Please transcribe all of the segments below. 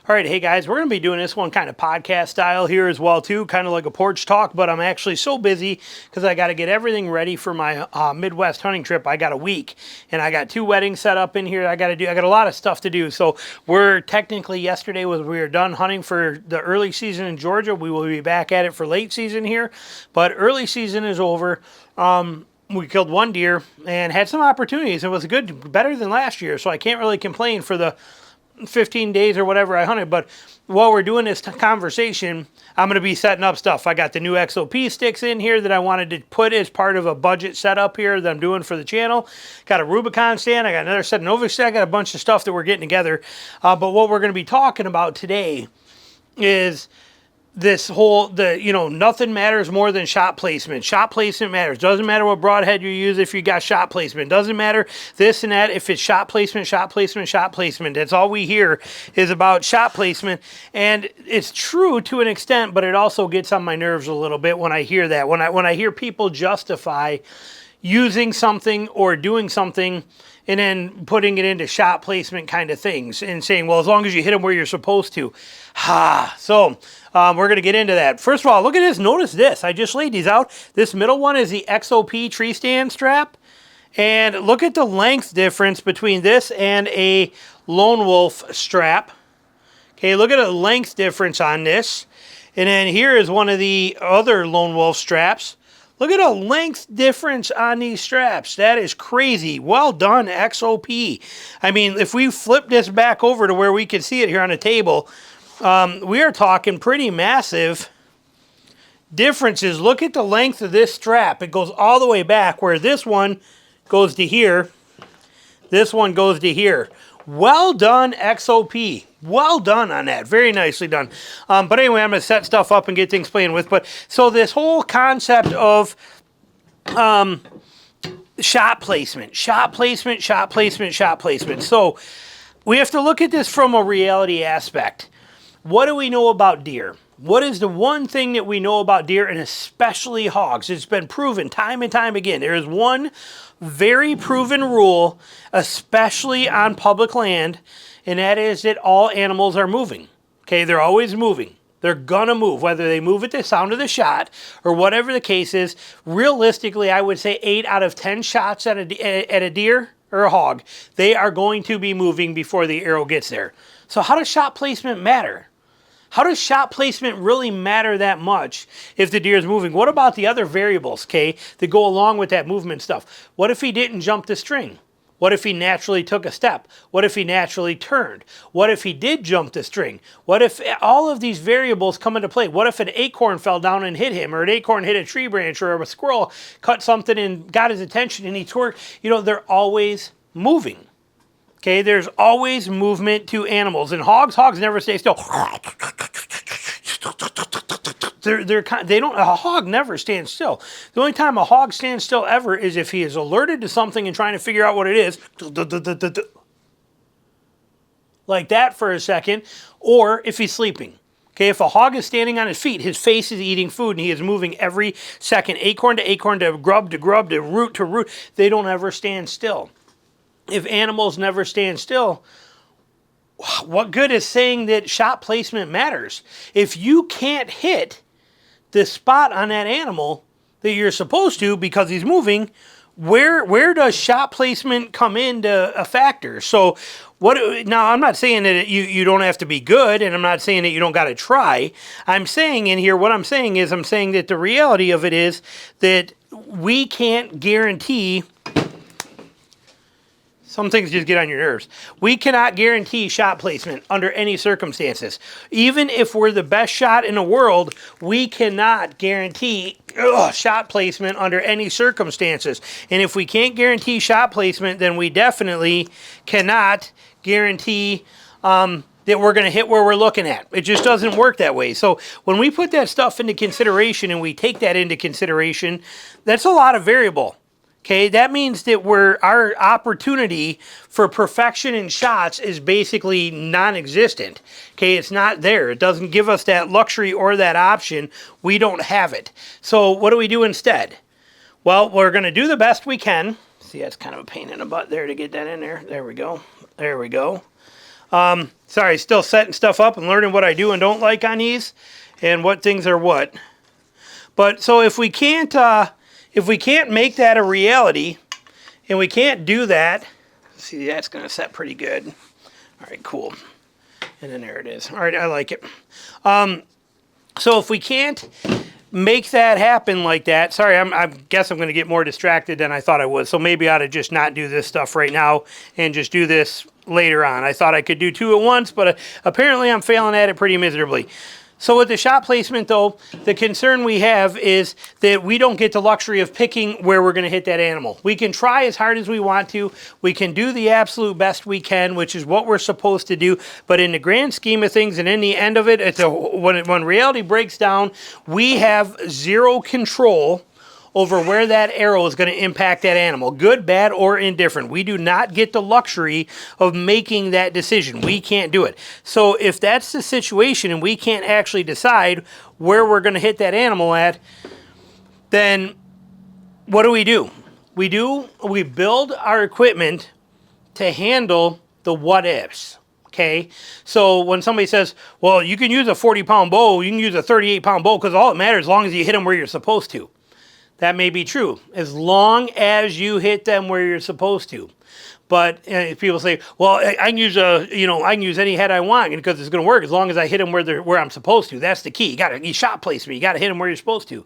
All right, hey guys, we're going to be doing this one kind of podcast style here as well too, kind of like a porch talk, but I'm actually so busy because I got to get everything ready for my Midwest hunting trip. I got a week and I got 2 weddings set up in here. I got a lot of stuff to do. So we're technically, yesterday we were done hunting for the early season in Georgia. We will be back at it for late season here, but early season is over. We killed 1 deer and had some opportunities. It was better than last year, so I can't really complain for the 15 days or whatever I hunted. But while we're doing this conversation, I'm going to be setting up stuff. I got the new XOP sticks in here that I wanted to put as part of a budget setup here that I'm doing for the channel. Got a Rubicon stand. I got another set of Nova stand. I got a bunch of stuff that we're getting together. But what we're going to be talking about today is this whole, nothing matters more than shot placement. Shot placement matters. Doesn't matter what broadhead you use if you got shot placement. Doesn't matter this and that if it's shot placement, shot placement, shot placement. That's all we hear is about shot placement. And it's true to an extent, but it also gets on my nerves a little bit when I hear that. When I hear people justify using something or doing something and then putting it into shot placement kind of things and saying, well, as long as you hit them where you're supposed to. So we're going to get into that. First of all, look at this. Notice this. I just laid these out. This middle one is the XOP tree stand strap. And look at the length difference between this and a Lone Wolf strap. Okay, look at the length difference on this. And then here is one of the other Lone Wolf straps. Look at the length difference on these straps. That is crazy. Well done, XOP. I mean, if we flip this back over to where we can see it here on the table, we are talking pretty massive differences. Look at the length of this strap. It goes all the way back, where this one goes to here. This one goes to here. Well done, XOP. Well done on that. Very nicely done. But anyway, I'm going to set stuff up and get things playing with. But so this whole concept of shot placement. So we have to look at this from a reality aspect. What do we know about deer? What is the one thing that we know about deer, and especially hogs? It's been proven time and time again. There is one very proven rule, especially on public land, and that is that all animals are moving. Okay, they're always moving. They're gonna move, whether they move at the sound of the shot or whatever the case is. Realistically, I would say 8 out of 10 shots at a deer or a hog, they are going to be moving before the arrow gets there. So how does shot placement matter? How does shot placement really matter that much if the deer is moving? What about the other variables, okay, that go along with that movement stuff? What if he didn't jump the string? What if he naturally took a step? What if he naturally turned? What if he did jump the string? What if all of these variables come into play? What if an acorn fell down and hit him, or an acorn hit a tree branch, or a squirrel cut something and got his attention and he twerked? They're always moving. Okay, there's always movement to animals. And hogs never stay still. A hog never stands still. The only time a hog stands still ever is if he is alerted to something and trying to figure out what it is. Like that for a second. Or if he's sleeping. Okay, if a hog is standing on his feet, his face is eating food and he is moving every second. Acorn to acorn, to grub to grub, to root. They don't ever stand still. If animals never stand still, what good is saying that shot placement matters? If you can't hit the spot on that animal that you're supposed to because he's moving, where does shot placement come into a factor? So now I'm not saying that you don't have to be good, and I'm not saying that you don't got to try. I'm saying in here, I'm saying that the reality of it is that we can't guarantee. Some things just get on your nerves. We cannot guarantee shot placement under any circumstances. Even if we're the best shot in the world, we cannot guarantee shot placement under any circumstances. And if we can't guarantee shot placement, then we definitely cannot guarantee that we're going to hit where we're looking at. It just doesn't work that way. So when we put that stuff into consideration and we take that into consideration, that's a lot of variable. Okay, that means that our opportunity for perfection in shots is basically non-existent. Okay, it's not there. It doesn't give us that luxury or that option. We don't have it. So what do we do instead? Well, we're going to do the best we can. See, that's kind of a pain in the butt there to get that in there. There we go. There we go. Sorry, still setting stuff up and learning what I do and don't like on these and what things are what. But so if we can't make that a reality and we can't do that, see, that's going to set pretty good. All right, cool. And then there it is. All right, I like it. So if we can't make that happen like that, sorry, I guess I'm going to get more distracted than I thought I would. So maybe I ought to just not do this stuff right now and just do this later on. I thought I could do two at once, but apparently I'm failing at it pretty miserably. So with the shot placement, though, the concern we have is that we don't get the luxury of picking where we're going to hit that animal. We can try as hard as we want to. We can do the absolute best we can, which is what we're supposed to do. But in the grand scheme of things and in the end of it, when reality breaks down, we have zero control over where that arrow is going to impact that animal, good, bad, or indifferent. We do not get the luxury of making that decision. We can't do it. So if that's the situation and we can't actually decide where we're going to hit that animal at, then what do? We build our equipment to handle the what ifs. Okay, so when somebody says, well, you can use a 40-pound bow, you can use a 38-pound bow, because all that matters as long as you hit them where you're supposed to. That may be true, as long as you hit them where you're supposed to. But people say, well, I can use I can use any head I want because it's going to work as long as I hit them where I'm supposed to. That's the key. You shot placement. You got to hit them where you're supposed to.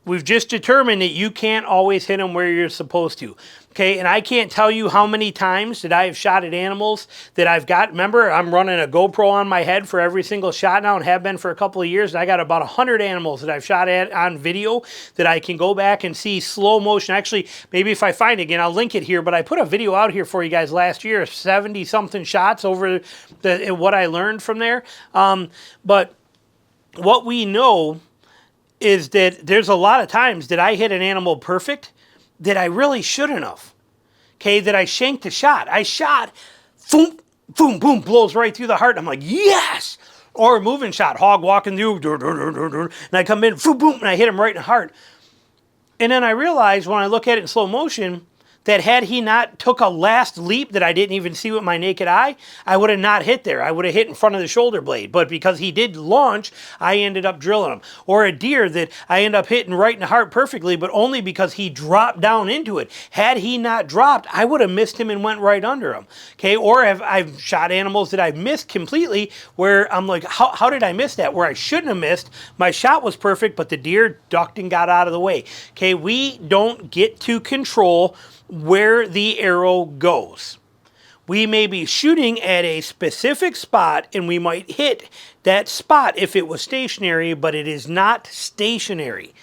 We've just determined that you can't always hit them where you're supposed to. Okay, and I can't tell you how many times that I have shot at animals that I've got. Remember, I'm running a GoPro on my head for every single shot now and have been for a couple of years. And I got about 100 animals that I've shot at on video that I can go back and see slow motion. Actually, maybe if I find it again, I'll link it here. But I put a video out here for you guys last year, 70-something shots over what I learned from there. But what we know is that there's a lot of times that I hit an animal perfect that I really shouldn't have. Okay, that I shanked a shot. I shot, boom, boom, boom, blows right through the heart. I'm like, yes! Or a moving shot, hog walking through, and I come in, boom, boom, and I hit him right in the heart. And then I realized when I look at it in slow motion that had he not took a last leap that I didn't even see with my naked eye, I would have not hit there. I would have hit in front of the shoulder blade. But because he did launch, I ended up drilling him. Or a deer that I end up hitting right in the heart perfectly, but only because he dropped down into it. Had he not dropped, I would have missed him and went right under him. Okay, or I've shot animals that I've missed completely where I'm like, how did I miss that? Where I shouldn't have missed. My shot was perfect, but the deer ducked and got out of the way. Okay, we don't get to control where the arrow goes. We may be shooting at a specific spot and we might hit that spot if it was stationary, but it is not stationary.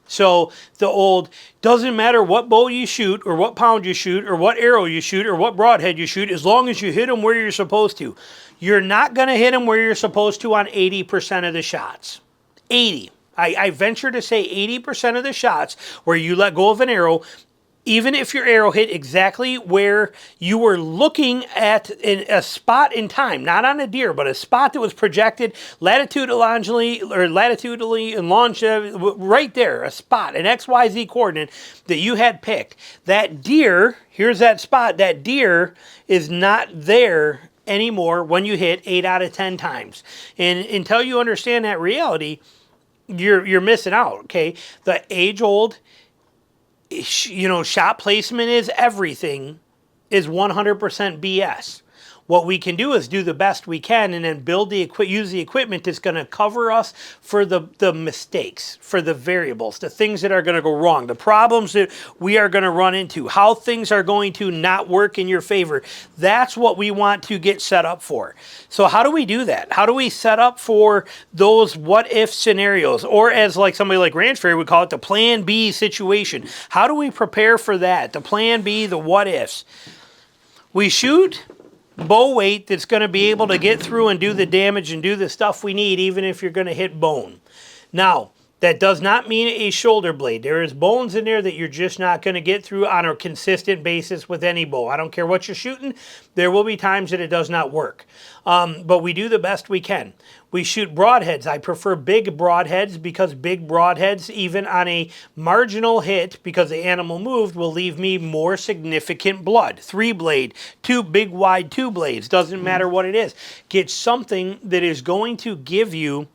So the old, doesn't matter what bow you shoot or what pound you shoot or what arrow you shoot or what broadhead you shoot, as long as you hit them where you're supposed to. You're not going to hit them where you're supposed to on 80% of the shots. 80. I venture to say 80% of the shots where you let go of an arrow, even if your arrow hit exactly where you were looking at in a spot in time, not on a deer, but a spot that was projected latitudinally and longitudinally, right there, a spot, an XYZ coordinate that you had picked. That deer, here's that spot, that deer is not there anymore when you hit 8 out of 10 times. And until you understand that reality, you're missing out, okay? The age-old, shot placement is everything is 100% BS. What we can do is do the best we can and then use the equipment that's going to cover us for the mistakes, for the variables, the things that are going to go wrong, the problems that we are going to run into, how things are going to not work in your favor. That's what we want to get set up for. So how do we do that? How do we set up for those what-if scenarios? Or as like somebody like Ranch Fairy would call it, the plan B situation. How do we prepare for that? The plan B, the what-ifs. We shoot bow weight that's going to be able to get through and do the damage and do the stuff we need, even if you're going to hit bone. Now, That does not mean a shoulder blade. There is bones in there that you're just not going to get through on a consistent basis with any bow. I don't care what you're shooting. There will be times that it does not work. But we do the best we can. We shoot broadheads. I prefer big broadheads because big broadheads, even on a marginal hit, because the animal moved, will leave me more significant blood. 3-blade, two big wide 2 blades, doesn't matter what it is. Get something that is going to give you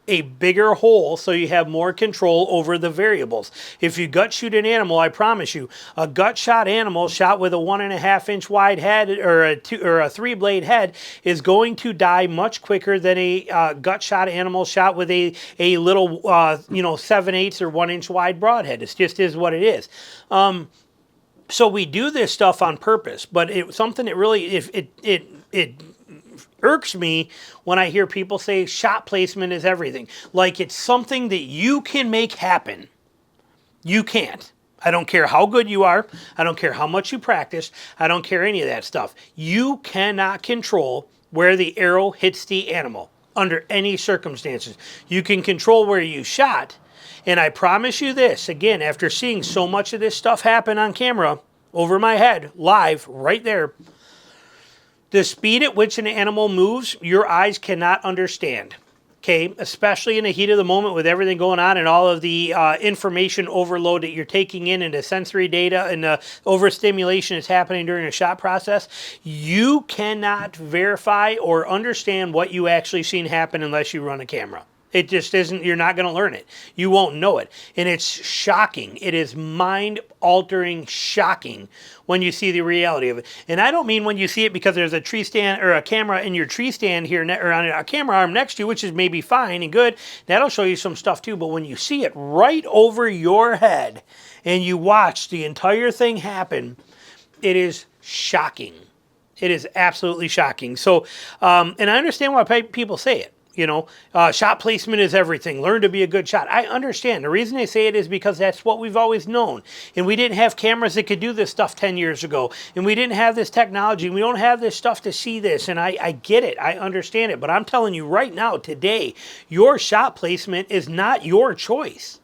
a bigger hole so you have more control over the variables. If you gut shoot an animal, I promise you, a gut shot animal shot with a 1.5 inch wide head or a 3-blade head is going to die much quicker than a gut shot animal shot with a little 7/8 or 1 inch wide broadhead. It just is what it is. So we do this stuff on purpose, but it's something that really it irks me when I hear people say shot placement is everything. Like it's something that you can make happen. You can't. I don't care how good you are. I don't care how much you practice. I don't care any of that stuff. You cannot control where the arrow hits the animal under any circumstances. You can control where you shot. And I promise you this, again, after seeing so much of this stuff happen on camera, over my head, live, right there, the speed at which an animal moves, your eyes cannot understand, okay? Especially in the heat of the moment with everything going on and all of the information overload that you're taking in and the sensory data and the overstimulation that's happening during a shot process, you cannot verify or understand what you actually seen happen unless you run a camera. It just isn't, you're not going to learn it. You won't know it. And it's shocking. It is mind-altering shocking when you see the reality of it. And I don't mean when you see it because there's a tree stand or a camera in your tree stand here or on a camera arm next to you, which is maybe fine and good. That'll show you some stuff too. But when you see it right over your head and you watch the entire thing happen, it is shocking. It is absolutely shocking. So, and I understand why people say it. You know, shot placement is everything. Learn to be a good shot. I understand. The reason they say it is because that's what we've always known. And we didn't have cameras that could do this stuff 10 years ago. And we didn't have this technology. We don't have this stuff to see this. And I get it. I understand it. But I'm telling you right now, today, your shot placement is not your choice.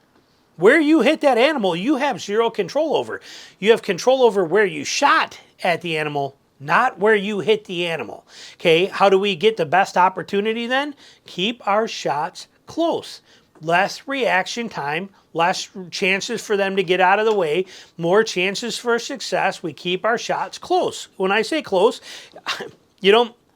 Where you hit that animal, you have zero control over. You have control over where you shot at the animal, not where you hit the animal. Okay, how do we get the best opportunity then? Keep our shots close. Less reaction time, less chances for them to get out of the way, more chances for success. We keep our shots close. When I say close,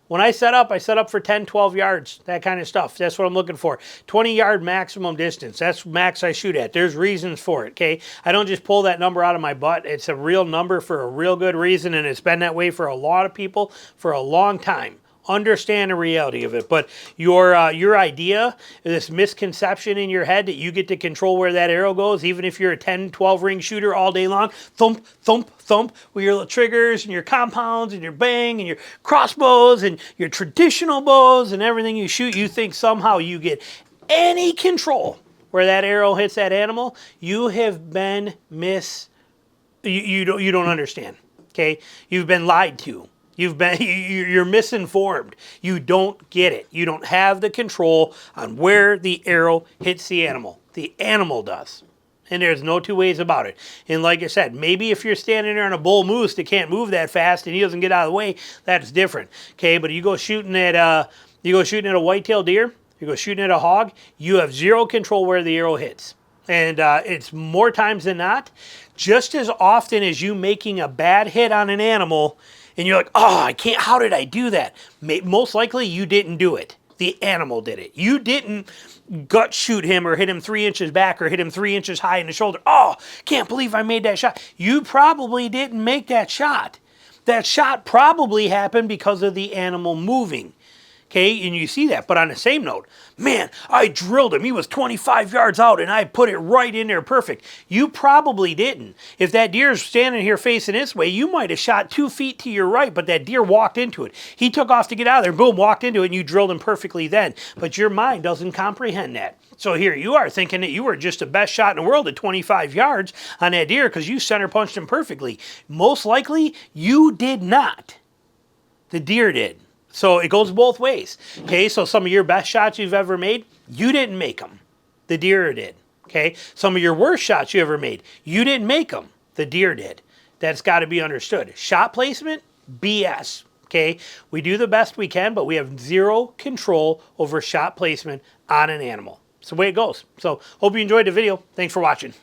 when I set up for 10, 12 yards, that kind of stuff. That's what I'm looking for. 20-yard maximum distance. That's max I shoot at. There's reasons for it, okay? I don't just pull that number out of my butt. It's a real number for a real good reason, and it's been that way for a lot of people for a long time. Understand the reality of it. But your idea, this misconception in your head that you get to control where that arrow goes, even if you're a 10, 12 ring shooter all day long, thump, thump, thump, with your little triggers and your compounds and your bang and your crossbows and your traditional bows and everything you shoot, you think somehow you get any control where that arrow hits that animal. You have been you don't understand, okay? You've been lied to. You're misinformed. You don't get it. You don't have the control on where the arrow hits the animal. The animal does. And there's no two ways about it. And like I said, maybe if you're standing there on a bull moose that can't move that fast and he doesn't get out of the way, that's different. Okay, but you go shooting at a white-tailed deer, you go shooting at a hog, you have zero control where the arrow hits. And it's more times than not, just as often as you making a bad hit on an animal, and you're like, oh, I can't, how did I do that? Most likely you didn't do it. The animal did it. You didn't gut shoot him or hit him 3 inches back or hit him 3 inches high in the shoulder. Oh, can't believe I made that shot. You probably didn't make that shot. That shot probably happened because of the animal moving. Okay, and you see that. But on the same note, man, I drilled him. He was 25 yards out, and I put it right in there perfect. You probably didn't. If that deer's standing here facing this way, you might have shot 2 feet to your right, but that deer walked into it. He took off to get out of there, boom, walked into it, and you drilled him perfectly then. But your mind doesn't comprehend that. So here you are thinking that you were just the best shot in the world at 25 yards on that deer because you center punched him perfectly. Most likely, you did not. The deer did. So it goes both ways. Okay, so some of your best shots you've ever made, you didn't make them. The deer did. Okay, some of your worst shots you ever made, you didn't make them, the deer did. That's got to be understood. Shot placement, BS. Okay, we do the best we can, but we have zero control over shot placement on an animal. It's the way it goes. So hope you enjoyed the video. Thanks for watching.